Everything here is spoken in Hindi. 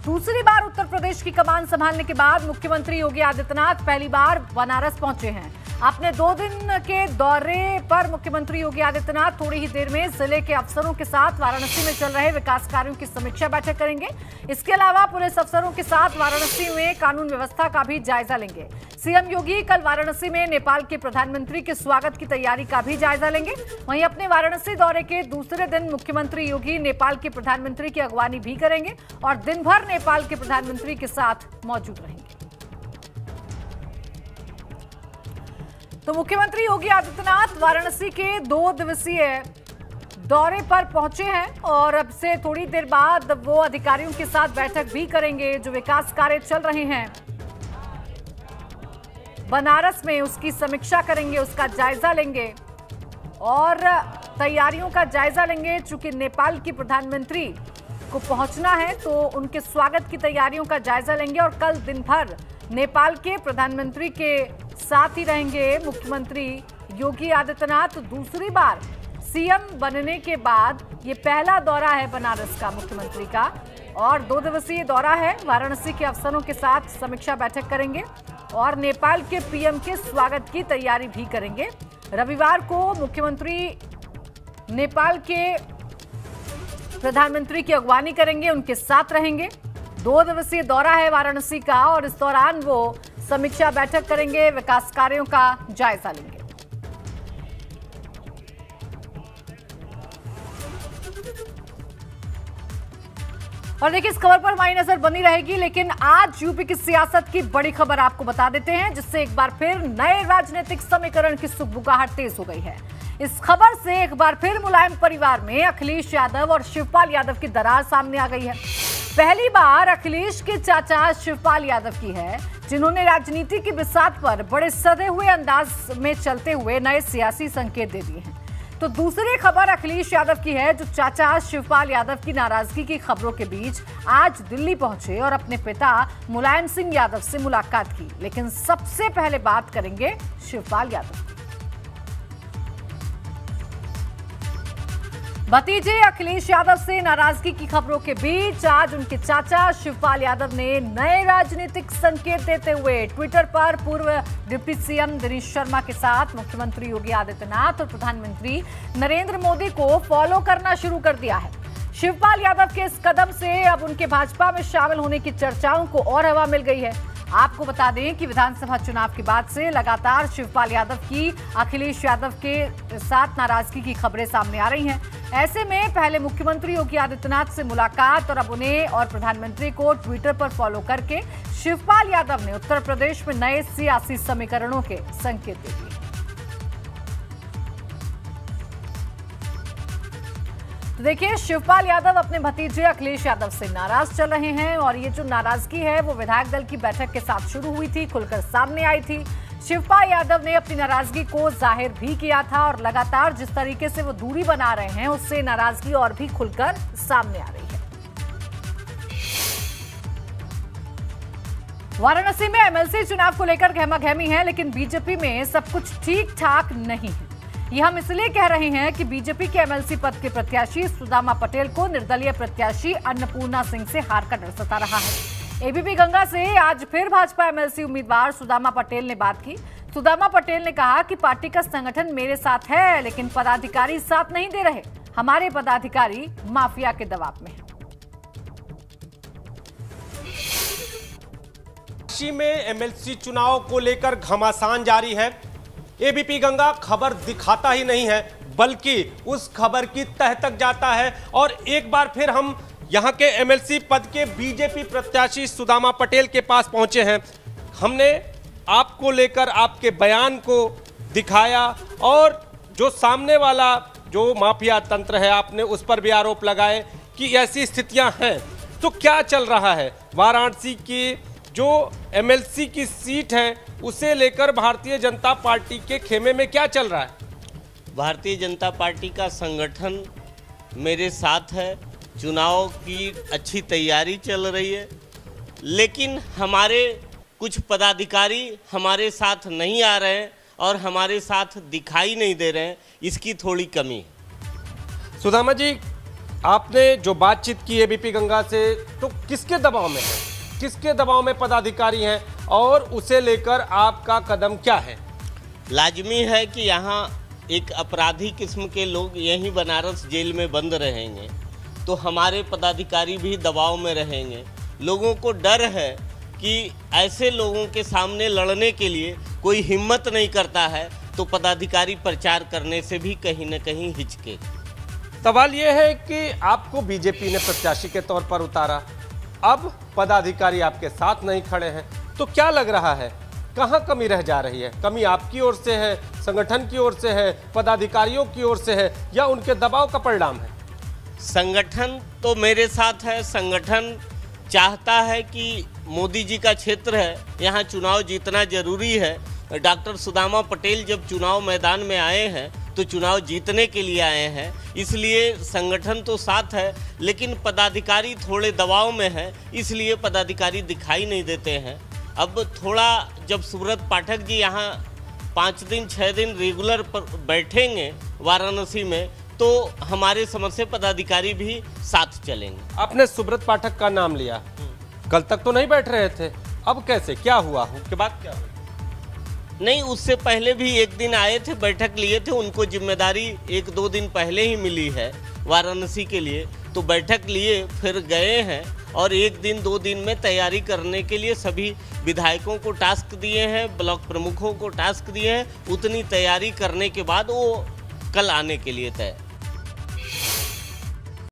दूसरी बार उत्तर प्रदेश की कमान संभालने के बाद मुख्यमंत्री योगी आदित्यनाथ पहली बार बनारस पहुंचे हैं। अपने 2 दिन के दौरे पर मुख्यमंत्री योगी आदित्यनाथ थोड़ी ही देर में जिले के अफसरों के साथ वाराणसी में चल रहे विकास कार्यों की समीक्षा बैठक करेंगे। इसके अलावा पुलिस अफसरों के साथ वाराणसी में कानून व्यवस्था का भी जायजा लेंगे। सीएम योगी कल वाराणसी में नेपाल के प्रधानमंत्री के स्वागत की तैयारी का भी जायजा लेंगे। वहीं अपने वाराणसी दौरे के दूसरे दिन मुख्यमंत्री योगी नेपाल के प्रधानमंत्री की अगवानी भी करेंगे और दिन भर नेपाल के प्रधानमंत्री के साथ मौजूद रहेंगे। तो मुख्यमंत्री योगी आदित्यनाथ वाराणसी के 2 दिवसीय दौरे पर पहुंचे हैं और अब से थोड़ी देर बाद वो अधिकारियों के साथ बैठक भी करेंगे। जो विकास कार्य चल रहे हैं बनारस में उसकी समीक्षा करेंगे, उसका जायजा लेंगे और तैयारियों का जायजा लेंगे। चूंकि नेपाल की प्रधानमंत्री को पहुंचना है तो उनके स्वागत की तैयारियों का जायजा लेंगे और कल दिन भर नेपाल के प्रधानमंत्री के साथ ही रहेंगे मुख्यमंत्री योगी आदित्यनाथ। दूसरी बार सीएम बनने के बाद ये पहला दौरा है बनारस का मुख्यमंत्री का और 2 दिवसीय दौरा है। वाराणसी के अफसरों के साथ समीक्षा बैठक करेंगे और नेपाल के पीएम के स्वागत की तैयारी भी करेंगे। रविवार को मुख्यमंत्री नेपाल के प्रधानमंत्री की अगवानी करेंगे, उनके साथ रहेंगे। 2 दिवसीय दौरा है वाराणसी का और इस दौरान वो समीक्षा बैठक करेंगे, विकास कार्यों का जायजा लेंगे। और देखिए इस खबर पर हमारी नजर बनी रहेगी, लेकिन आज यूपी की सियासत की बड़ी खबर आपको बता देते हैं जिससे एक बार फिर नए राजनीतिक समीकरण की सुगबुगाहट तेज हो गई है। इस खबर से एक बार फिर मुलायम परिवार में अखिलेश यादव और शिवपाल यादव की दरार सामने आ गई है। पहली बार अखिलेश के चाचा शिवपाल यादव की है जिन्होंने राजनीति की बिसात पर बड़े सधे हुए अंदाज में चलते हुए नए सियासी संकेत दे दिए हैं। तो दूसरी खबर अखिलेश यादव की है जो चाचा शिवपाल यादव की नाराजगी की खबरों के बीच आज दिल्ली पहुंचे और अपने पिता मुलायम सिंह यादव से मुलाकात की। लेकिन सबसे पहले बात करेंगे शिवपाल यादव। भतीजे अखिलेश यादव से नाराजगी की खबरों के बीच आज उनके चाचा शिवपाल यादव ने नए राजनीतिक संकेत देते हुए ट्विटर पर पूर्व डिप्टी सीएम दिनेश शर्मा के साथ मुख्यमंत्री योगी आदित्यनाथ और प्रधानमंत्री नरेंद्र मोदी को फॉलो करना शुरू कर दिया है। शिवपाल यादव के इस कदम से अब उनके भाजपा में शामिल होने की चर्चाओं को और हवा मिल गई है। आपको बता दें कि विधानसभा चुनाव के बाद से लगातार शिवपाल यादव की अखिलेश यादव के साथ नाराजगी की खबरें सामने आ रही हैं। ऐसे में पहले मुख्यमंत्री योगी आदित्यनाथ से मुलाकात और अब उन्हें और प्रधानमंत्री को ट्विटर पर फॉलो करके शिवपाल यादव ने उत्तर प्रदेश में नए सियासी समीकरणों के संकेत दे दिए। तो देखिए शिवपाल यादव अपने भतीजे अखिलेश यादव से नाराज चल रहे हैं और ये जो नाराजगी है वो विधायक दल की बैठक के साथ शुरू हुई थी, खुलकर सामने आई थी। शिवपाल यादव ने अपनी नाराजगी को जाहिर भी किया था और लगातार जिस तरीके से वो दूरी बना रहे हैं उससे नाराजगी और भी खुलकर सामने आ रही है। वाराणसी में एमएलसी चुनाव को लेकर गहमागहमी है, लेकिन बीजेपी में सब कुछ ठीक ठाक नहीं है। ये हम इसलिए कह रहे हैं कि बीजेपी के एमएलसी पद के प्रत्याशी सुदामा पटेल को निर्दलीय प्रत्याशी अन्नपूर्णा सिंह से हार का डर सता रहा है। एबीपी गंगा से आज फिर भाजपा एमएलसी उम्मीदवार सुदामा पटेल ने बात की। सुदामा पटेल ने कहा कि पार्टी का संगठन मेरे साथ है लेकिन पदाधिकारी साथ नहीं दे रहे। हमारे पदाधिकारी माफिया के दबाव में हैं। काशी में एमएलसी चुनाव को लेकर घमासान जारी है। एबीपी गंगा खबर दिखाता ही नहीं है बल्कि उस खबर की तह तक जाता है और एक बार फिर हम यहां के एमएलसी पद के बीजेपी प्रत्याशी सुदामा पटेल के पास पहुंचे हैं। हमने आपको लेकर आपके बयान को दिखाया और जो सामने वाला जो माफिया तंत्र है आपने उस पर भी आरोप लगाए कि ऐसी स्थितियां हैं। तो क्या चल रहा है वाराणसी की जो एमएलसी की सीट है उसे लेकर भारतीय जनता पार्टी के खेमे में क्या चल रहा है? भारतीय जनता पार्टी का संगठन मेरे साथ है, चुनाव की अच्छी तैयारी चल रही है, लेकिन हमारे कुछ पदाधिकारी हमारे साथ नहीं आ रहे हैं और हमारे साथ दिखाई नहीं दे रहे हैं, इसकी थोड़ी कमी है। सुदामा जी, आपने जो बातचीत की एबीपी गंगा से, तो किसके दबाव में है, किसके दबाव में पदाधिकारी हैं और उसे लेकर आपका कदम क्या है? लाजमी है कि यहाँ एक अपराधी किस्म के लोग यहीं बनारस जेल में बंद रहेंगे, तो हमारे पदाधिकारी भी दबाव में रहेंगे। लोगों को डर है कि ऐसे लोगों के सामने लड़ने के लिए कोई हिम्मत नहीं करता है, तो पदाधिकारी प्रचार करने से भी कहीं न कहीं हिचके। सवाल यह है कि आपको बीजेपी ने प्रत्याशी के तौर पर उतारा, अब पदाधिकारी आपके साथ नहीं खड़े हैं, तो क्या लग रहा है कहां कमी रह जा रही है? कमी आपकी ओर से है, संगठन की ओर से है, पदाधिकारियों की ओर से है, या उनके दबाव का परिणाम है? संगठन तो मेरे साथ है। संगठन चाहता है कि मोदी जी का क्षेत्र है, यहाँ चुनाव जीतना जरूरी है। डॉक्टर सुदामा पटेल जब चुनाव मैदान में आए हैं तो चुनाव जीतने के लिए आए हैं, इसलिए संगठन तो साथ है, लेकिन पदाधिकारी थोड़े दबाव में है, इसलिए पदाधिकारी दिखाई नहीं देते हैं। अब थोड़ा जब सुब्रत पाठक जी यहाँ 5 दिन 6 दिन रेगुलर पर बैठेंगे वाराणसी में, तो हमारे समझ से पदाधिकारी भी साथ चलेंगे। आपने सुब्रत पाठक का नाम लिया, कल तक तो नहीं बैठ रहे थे, अब कैसे, क्या हुआ, उसके बाद क्या हुआ? नहीं, उससे पहले भी एक दिन आए थे, बैठक लिए थे, उनको जिम्मेदारी 1-2 दिन पहले ही मिली है वाराणसी के लिए, तो बैठक लिए फिर गए हैं और 1 दिन 2 दिन में तैयारी करने के लिए सभी विधायकों को टास्क दिए हैं, ब्लॉक प्रमुखों को टास्क दिए हैं। उतनी तैयारी करने के बाद वो कल आने के लिए तय।